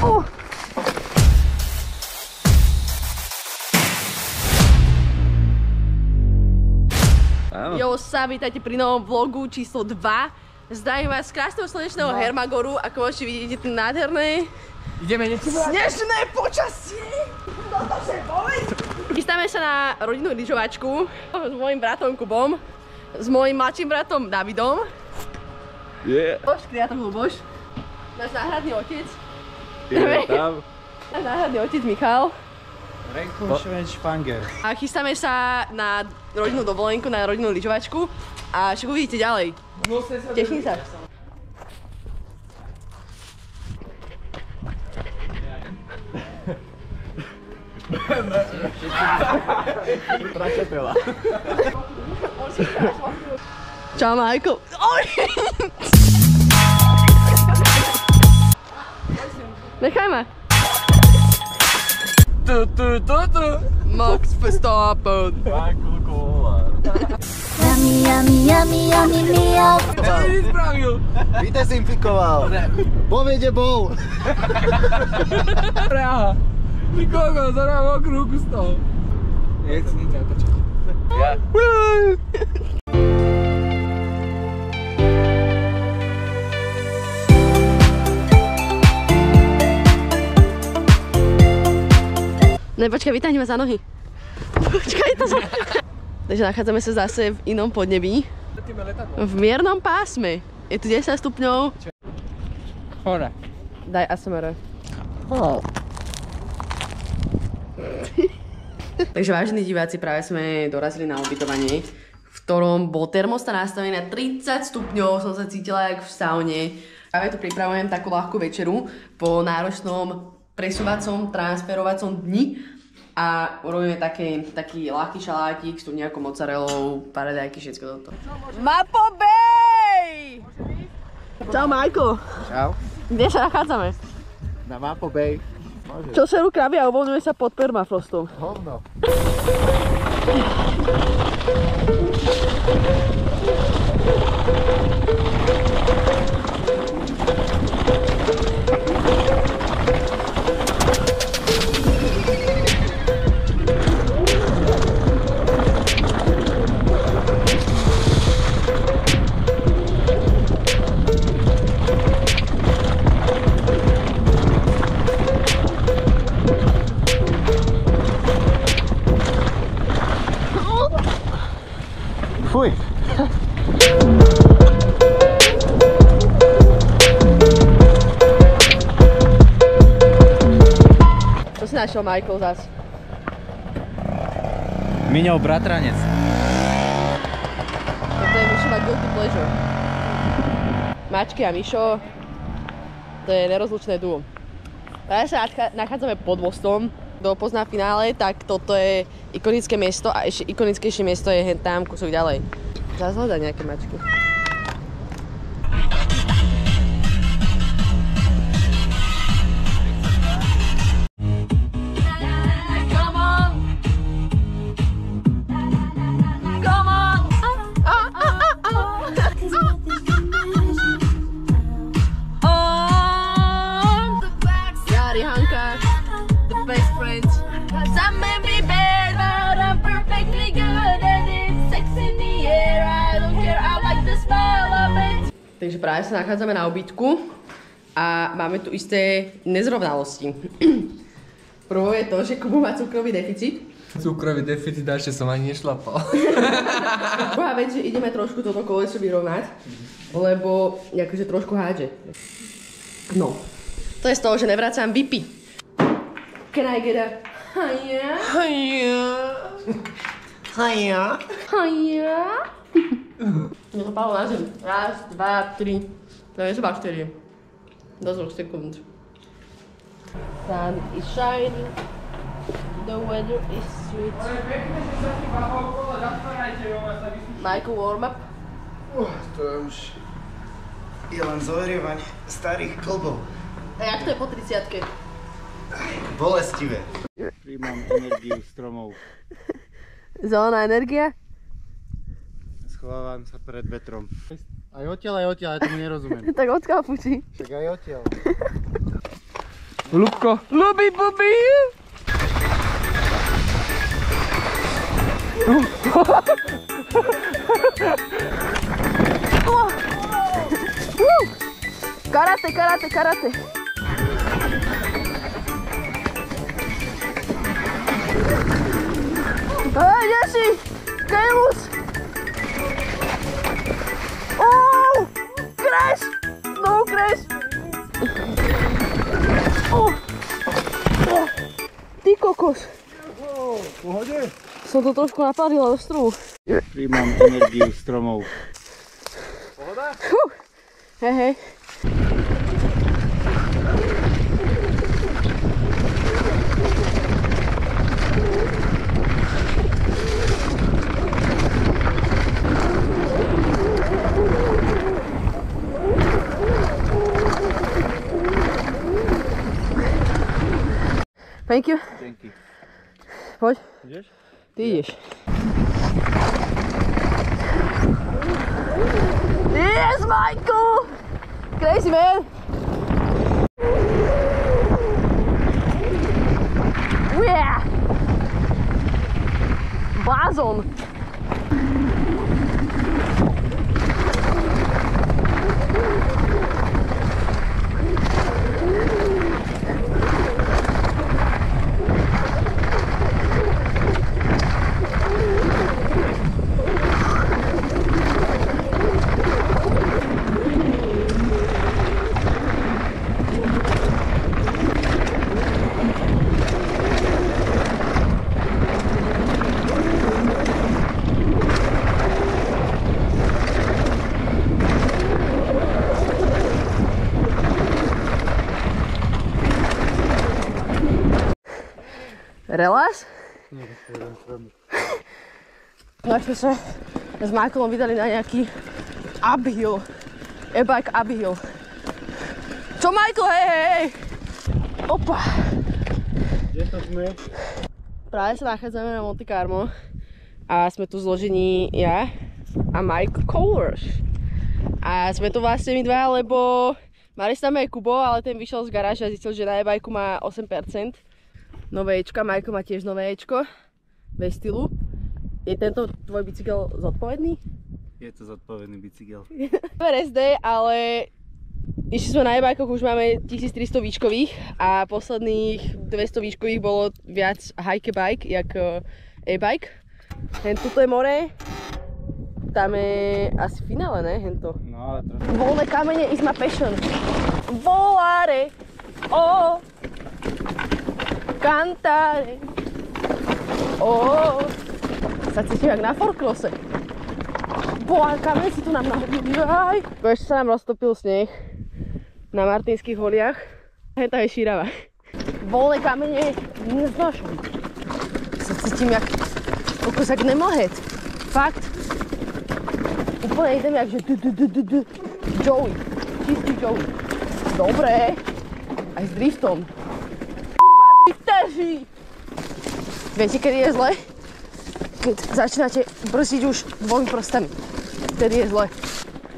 Jo, sa vítajte pri novom vlogu číslo 2. Zdravím vás z krásneho slnečného Hermagoru, ako môžete vidieť, je tu nádherné snežné počasie. Chystáme sa na rodinnú lyžovačku s mojím bratom Kubom, s mojím mladším bratom Davidom. Bož, kriator Luboš, náš náhradný otec. Náš náhradný otec Michal. A chystáme sa na rodinnú dovolenku, na rodinnú lyžovačku a však uvidíte ďalej. Teším sa. Čau, Michael. Nechaj ma. Max Verstappen. Michael Kolar. Yummy, yummy, yummy, yummy meal. Čo si spravil? Vydezinfikoval. Povede bol. Preha. Ty kokos, zarám okrúku z toho. Nech si nič otočiť. Ja. Ne, počkaj, vytáhni ma za nohy. Počkaj, to za... Takže nachádzame sa zase v inom podnebí. V miernom pásme. Je tu 10 stupňov. Hore. Daj ASMR. Takže vážení diváci, práve sme dorazili na ubytovanie, v ktorom bol termostat nastavený na 30 stupňov. Som sa cítila jak v saune. Práve tu pripravujem takú ľahkú večeru po náročnom presúvacom, transferovacom dni a urobíme taký ľahký šalátik s tu nejakou mozzarellou, paradajky, všetko toto. Mapo Bay! Čau, Michael. Čau. Kde sa nachádzame? Na Mapo Bay. Čo serú kravy a uvoľňuje sa pod permafrostom. Hovno. Fuj. Čo si našiel, Michael, zas? Miňov bratranec. Toto je Mišo má guilty pleasure. Mačky a Mišo, to je nerozlučné duo. Práve sa nachádzame pod mostom do pozná finále, tak toto je ikonické miesto a ešte ikonickejšie miesto je hen tam kúsok ďalej. Zás hľadať nejaké mačky. Takže práve sa nachádzame na ubytku a máme tu isté nezrovnalosti. Prvo je to, že Kubo má cukrový deficit. Cukrový deficit, ešte som ani nešlapal. Druhá vec, že ideme trošku toto koleso vyrovnať, lebo akože trošku hádže. No. To je z toho, že nevracám VIPy. Can I get a hiya? Hiya. Haja. Hiya? Mne to padlo na zem. Raz, dva, tri. To nie sú baktérie. Do 2 sekúnd. Sun is shining. The weather is sweet. Michael, warm up. To je už... Je len zohrievanie starých klbov. A jak to je po 30-ke? Bolestivé. Príjmam energiu stromov. Zelená energia? Schovávam sa pred vetrom. Aj odtiaľ, ja tomu nerozumiem. Tak odkiaľ fučí? Tak aj odtiaľ. Ľubko. Ľubi, bubi! Karate, karate, karate. Hej, kde si? Kejlus! Crash! No crash! Ty kokos! Pohode? Som to trošku napadila do stromu. Príjmam energiu stromov. Pohoda? Hej, hej. Thank you. Thank you. Poď. Ideš? Ty ideš. Yes, Michael! Crazy man! Yeah! Blázon! Relax? No sme sa s Michaelom vydali na nejaký uphill. E-bike uphill. Čo Michael, hej, hej! Opa! Kde to sme? Práve sa nachádzame na Monte Carlo a sme tu zložení ja a Mike Colors. A sme tu vlastne my dva, lebo mali sme tam aj Kubo, ale ten vyšiel z garáže a zistil, že na e-bajku má 8%. Nové Ečka, Majko má tiež nové Ečko, bez stylu. Je tento tvoj bicykel zodpovedný? Je to zodpovedný bicykel. SD, ale išli sme na e-bajkoch, už máme 1300 výškových a posledných 200 výškových bolo viac hike bike, jak e-bike. Hen tuto je more, tam je asi finále, ne? Hento. No ale trošku. Voľné kamene is my passion. Volare, oh. Cantare. Sa cítim jak na forkrose. Boha, kameň si tu nám nahodili. Ešte sa nám roztopil sneh na Martinských holiach. Henta je šírava. Voľné kamene neznášam. Sa cítim jak kokos jak nemlhet. Fakt. Úplne idem jak že Joey. Čistý Joey. Dobre. Aj s driftom. Drifteři! Viete, kedy je zle? Keď začínate brzdiť už dvomi prstami. Vtedy je zle.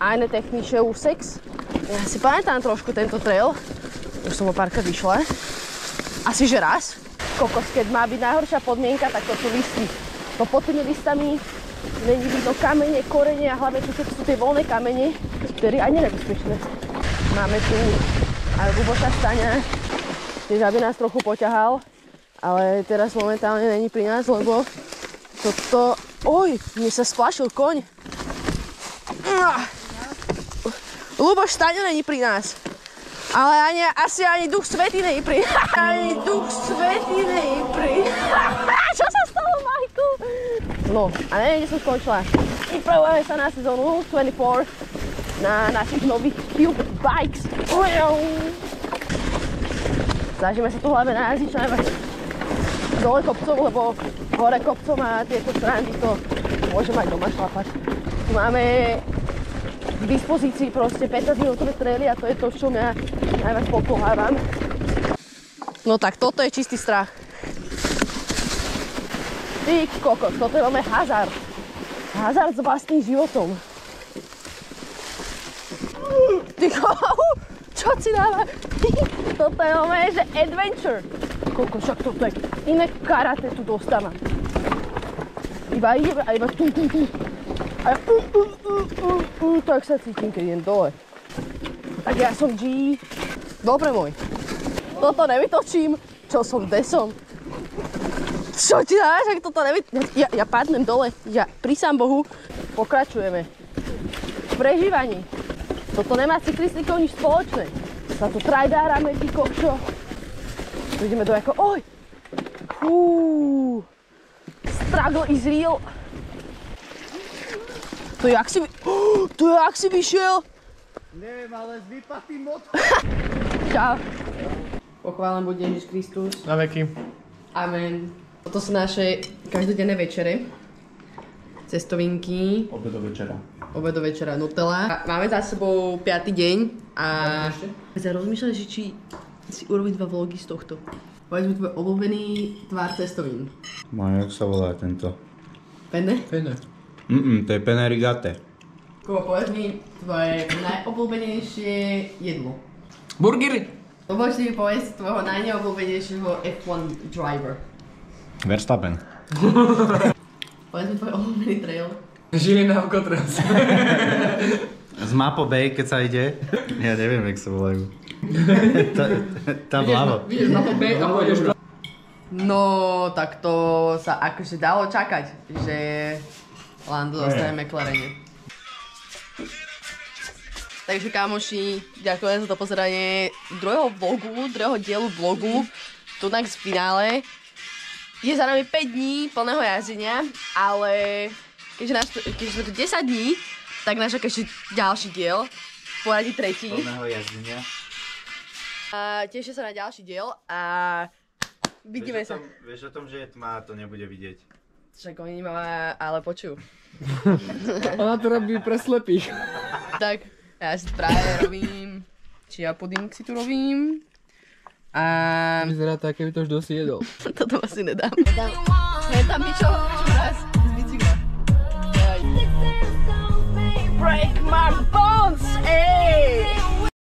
Eine technische úsex. Ja si pamätám trošku tento trail. Už som ho párkrát vyšla. Asi že raz. Kokos, keď má byť najhoršia podmienka, tak to sú listy. To pod tými listami není vidno kamene, korene a hlavne tu, keď sú tie voľné kamene, ktoré aj nebezpečné. Máme tu aj Luboša Staňa, tiež aby nás trochu poťahal, ale teraz momentálne není pri nás, lebo toto... Oj, mne sa splášil koň. Luboš Staňa není pri nás, ale asi ani Duch Svätý není pri nás. Ani Duch Svätý není pri nás. Čo sa stalo, Michael? No, a neviem, kde som skončila. Pripravujeme sa na sezónu 24 na našich nových Cube Bikes. Snažíme sa tu hlavne najazdiť čo najviac dole kopcom, lebo hore kopcom a tieto strany to môže mať doma šlapať. Tu máme k dispozícii proste 15-minútové traily a to je to, čo mňa najviac popohávam. No tak toto je čistý strach. Ty kokos, toto je veľmi hazard. Hazard s vlastným životom. Ty kokos, čo Choď si dáva. Toto je nové, že adventure. Koľko, však toto je iné karate tu dostávam. Iba ideme a iba tu. A tak sa cítim, keď idem dole. Tak ja som G. Dobre môj. Toto nevytočím. Čo som, kde som? Čo ti dáš, ak toto nevytočím? Ja padnem dole. Ja prisám Bohu. Pokračujeme. V prežívaní. Toto nemá s cyklistikou nič spoločné. Sa tu trajdárame, ty kokšo. Tu ideme do ako... Oj! Struggle is real. To je jak si vyšiel? Neviem, ale s vypatým motom. Čau. Pochválen buď Ježiš Kristus. Na veky. Amen. Toto sú naše každodenné večere. Cestovinky. Obedo večera Nutella. Máme za sebou 5. deň a... Ja rozmýšľam, že či si urobiť 2 vlogy z tohto. Povedz mi tvoj obľúbený tvár cestovín. Mám, jak sa volá tento? Penne? To je penne rigate. Kuba, povedz mi tvoje najobľúbenejšie jedlo. Burgery. Môžeš mi povedz tvojho najneobľúbenejšieho F1 driver. Verstappen. Povedz mi tvoj obľúbený trail. Žilina v Kotras. Z Mapo Bay, keď sa ide. Ja neviem, jak sa volajú. Tam vľavo. Vidíš na to B a pôjdeš do... No, tak to sa akože dalo čakať, že Lando dostane McLarene. Takže kamoši, ďakujem za to pozeranie druhého dielu vlogu, tunak z finále. Je za nami 5 dní plného jazdenia, ale keďže sme tu 10 dní, tak nás čaká ešte ďalší diel, v poradí 3. Plného jazdenia. Teším sa na ďalší diel a vidíme sa. Vieš o tom, že je tma, to nebude vidieť. Však oni ma ale počujú. Ona to robí pre slepých. Tak, ja si práve robím, chia pudding si tu robím. A... Vyzerá tak, keby to už dosť jedol. Toto asi nedám. Tam niečo raz z bicykla. Break my bone!